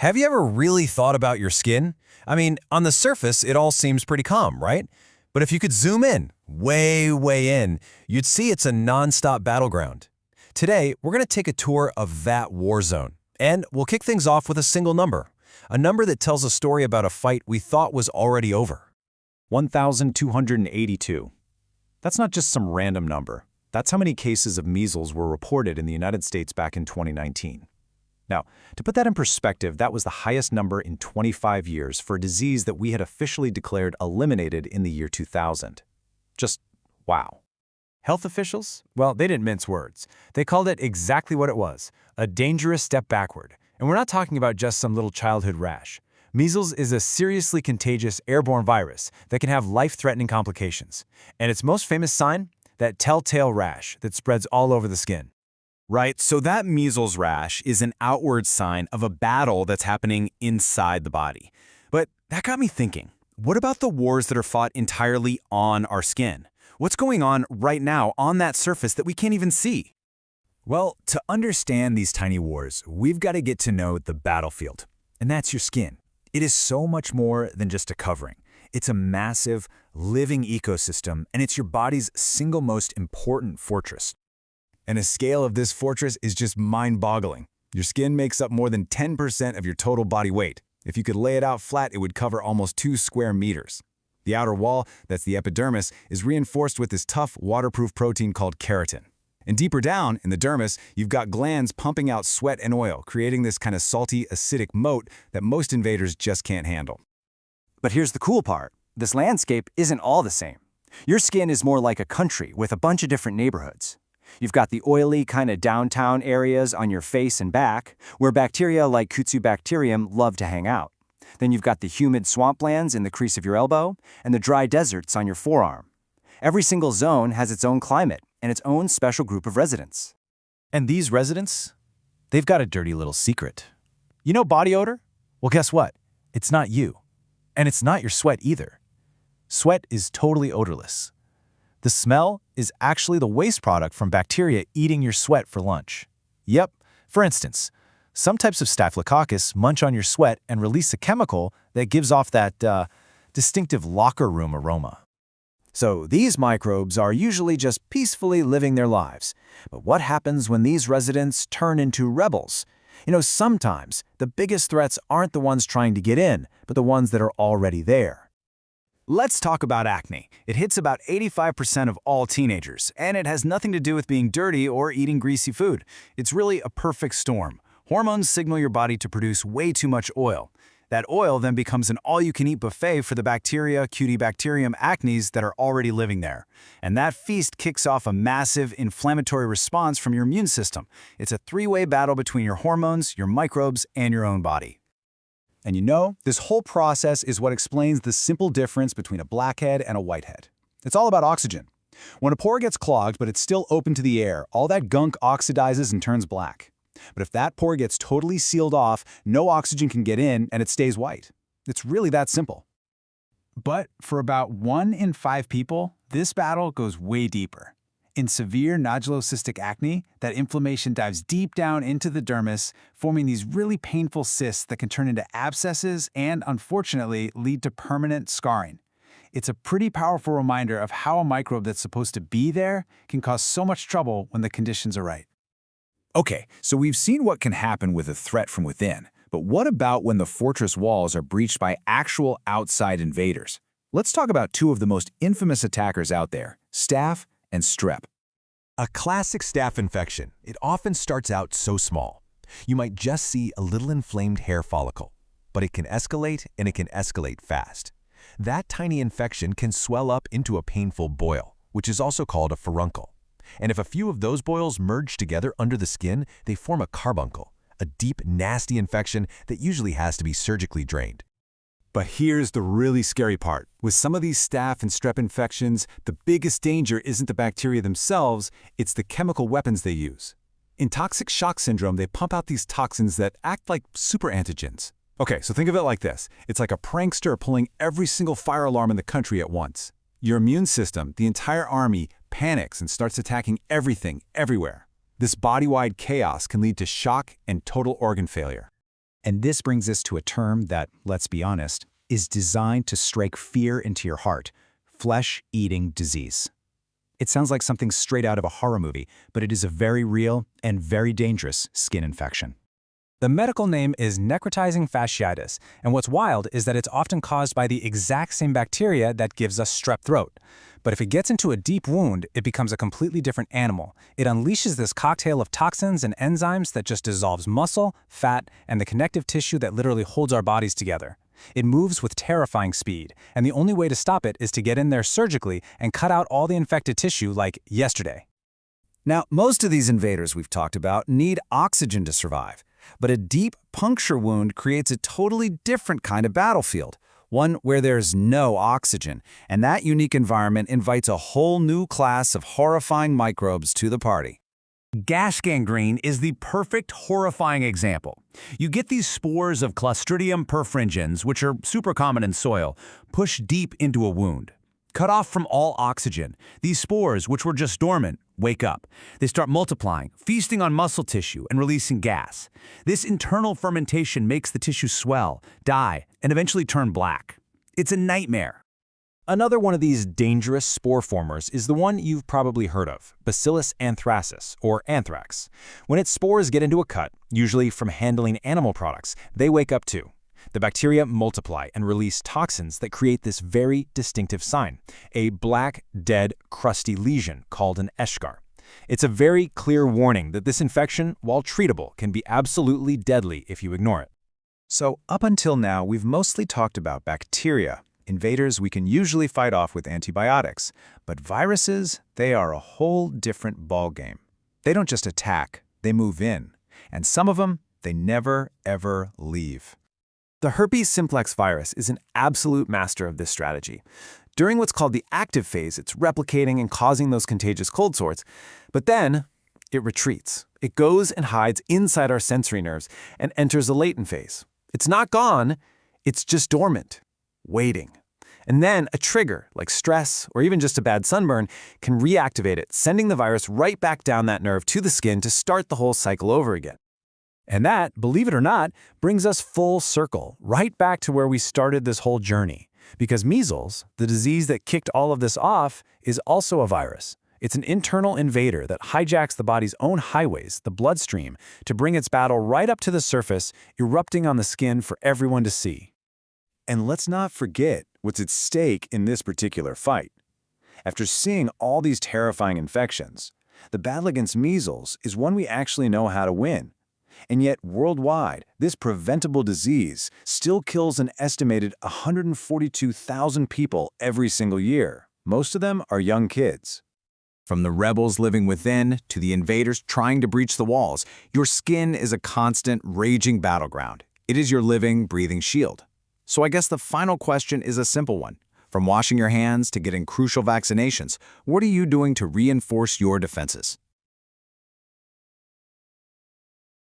Have you ever really thought about your skin? I mean, on the surface, it all seems pretty calm, right? But if you could zoom in, way in, you'd see it's a non-stop battleground. Today, we're going to take a tour of that war zone. And we'll kick things off with a single number. A number that tells a story about a fight we thought was already over. 1,282. That's not just some random number. That's how many cases of measles were reported in the United States back in 2019. Now, to put that in perspective, that was the highest number in 25 years for a disease that we had officially declared eliminated in the year 2000. Just wow. Health officials? Well, they didn't mince words. They called it exactly what it was, a dangerous step backward. And we're not talking about just some little childhood rash. Measles is a seriously contagious airborne virus that can have life-threatening complications. And its most famous sign? That telltale rash that spreads all over the skin. Right, so that measles rash is an outward sign of a battle that's happening inside the body. But that got me thinking, what about the wars that are fought entirely on our skin? What's going on right now on that surface that we can't even see? Well, to understand these tiny wars, we've got to get to know the battlefield. And that's your skin. It is so much more than just a covering. It's a massive, living ecosystem, and it's your body's single most important fortress. And the scale of this fortress is just mind-boggling. Your skin makes up more than 10% of your total body weight. If you could lay it out flat, it would cover almost 2 square meters. The outer wall, that's the epidermis, is reinforced with this tough, waterproof protein called keratin. And deeper down, in the dermis, you've got glands pumping out sweat and oil, creating this kind of salty, acidic moat that most invaders just can't handle. But here's the cool part. This landscape isn't all the same. Your skin is more like a country with a bunch of different neighborhoods. You've got the oily kind of downtown areas on your face and back, where bacteria like Kutzibacterium love to hang out. Then you've got the humid swamplands in the crease of your elbow, and the dry deserts on your forearm. Every single zone has its own climate and its own special group of residents. And these residents? They've got a dirty little secret. You know body odor? Well, guess what? It's not you. And it's not your sweat either. Sweat is totally odorless. The smell is actually the waste product from bacteria eating your sweat for lunch. Yep, for instance, some types of Staphylococcus munch on your sweat and release a chemical that gives off that distinctive locker room aroma. So these microbes are usually just peacefully living their lives. But what happens when these residents turn into rebels? You know, sometimes the biggest threats aren't the ones trying to get in, but the ones that are already there. Let's talk about acne. It hits about 85% of all teenagers, and it has nothing to do with being dirty or eating greasy food. It's really a perfect storm. Hormones signal your body to produce way too much oil. That oil then becomes an all-you-can-eat buffet for the bacteria, Cutibacterium acnes that are already living there. And that feast kicks off a massive inflammatory response from your immune system. It's a three-way battle between your hormones, your microbes, and your own body. And you know, this whole process is what explains the simple difference between a blackhead and a whitehead. It's all about oxygen. When a pore gets clogged but it's still open to the air, all that gunk oxidizes and turns black. But if that pore gets totally sealed off, no oxygen can get in and it stays white. It's really that simple. But for about 1 in 5 people, this battle goes way deeper. In severe nodulocystic acne, that inflammation dives deep down into the dermis, forming these really painful cysts that can turn into abscesses and, unfortunately, lead to permanent scarring. It's a pretty powerful reminder of how a microbe that's supposed to be there can cause so much trouble when the conditions are right. Okay, so we've seen what can happen with a threat from within, but what about when the fortress walls are breached by actual outside invaders? Let's talk about 2 of the most infamous attackers out there, staph and strep. A classic staph infection. It often starts out so small. You might just see a little inflamed hair follicle, but it can escalate, and it can escalate fast. That tiny infection can swell up into a painful boil, which is also called a furuncle. And if a few of those boils merge together under the skin, they form a carbuncle, a deep, nasty infection that usually has to be surgically drained. But here's the really scary part. With some of these staph and strep infections, the biggest danger isn't the bacteria themselves, it's the chemical weapons they use. In toxic shock syndrome, they pump out these toxins that act like super antigens. Okay, so think of it like this. It's like a prankster pulling every single fire alarm in the country at once. Your immune system, the entire army, panics and starts attacking everything, everywhere. This body-wide chaos can lead to shock and total organ failure. And this brings us to a term that, let's be honest, is designed to strike fear into your heart: flesh-eating disease. It sounds like something straight out of a horror movie, but it is a very real and very dangerous skin infection. The medical name is necrotizing fasciitis, and what's wild is that it's often caused by the exact same bacteria that gives us strep throat. But if it gets into a deep wound, it becomes a completely different animal. It unleashes this cocktail of toxins and enzymes that just dissolves muscle, fat, and the connective tissue that literally holds our bodies together. It moves with terrifying speed, and the only way to stop it is to get in there surgically and cut out all the infected tissue like yesterday. Now, most of these invaders we've talked about need oxygen to survive, but a deep puncture wound creates a totally different kind of battlefield, one where there's no oxygen, and that unique environment invites a whole new class of horrifying microbes to the party. Gash gangrene is the perfect horrifying example. You get these spores of Clostridium perfringens, which are super common in soil, push deep into a wound. Cut off from all oxygen, these spores, which were just dormant, wake up. They start multiplying, feasting on muscle tissue and releasing gas. This internal fermentation makes the tissue swell, die, and eventually turn black. It's a nightmare. Another one of these dangerous spore formers is the one you've probably heard of, Bacillus anthracis, or anthrax. When its spores get into a cut, usually from handling animal products, they wake up too. The bacteria multiply and release toxins that create this very distinctive sign, a black, dead, crusty lesion called an eschar. It's a very clear warning that this infection, while treatable, can be absolutely deadly if you ignore it. So up until now, we've mostly talked about bacteria. Invaders we can usually fight off with antibiotics. But viruses, they are a whole different ballgame. They don't just attack, they move in. And some of them, they never, ever leave. The herpes simplex virus is an absolute master of this strategy. During what's called the active phase, it's replicating and causing those contagious cold sores. But then, it retreats. It goes and hides inside our sensory nerves and enters the latent phase. It's not gone, it's just dormant, waiting. And then a trigger, like stress or even just a bad sunburn, can reactivate it, sending the virus right back down that nerve to the skin to start the whole cycle over again. And that, believe it or not, brings us full circle, right back to where we started this whole journey. Because measles, the disease that kicked all of this off, is also a virus. It's an internal invader that hijacks the body's own highways, the bloodstream, to bring its battle right up to the surface, erupting on the skin for everyone to see. And let's not forget what's at stake in this particular fight. After seeing all these terrifying infections, the battle against measles is one we actually know how to win. And yet, worldwide, this preventable disease still kills an estimated 142,000 people every single year. Most of them are young kids. From the rebels living within to the invaders trying to breach the walls, your skin is a constant, raging battleground. It is your living, breathing shield. So I guess the final question is a simple one. From washing your hands to getting crucial vaccinations, what are you doing to reinforce your defenses?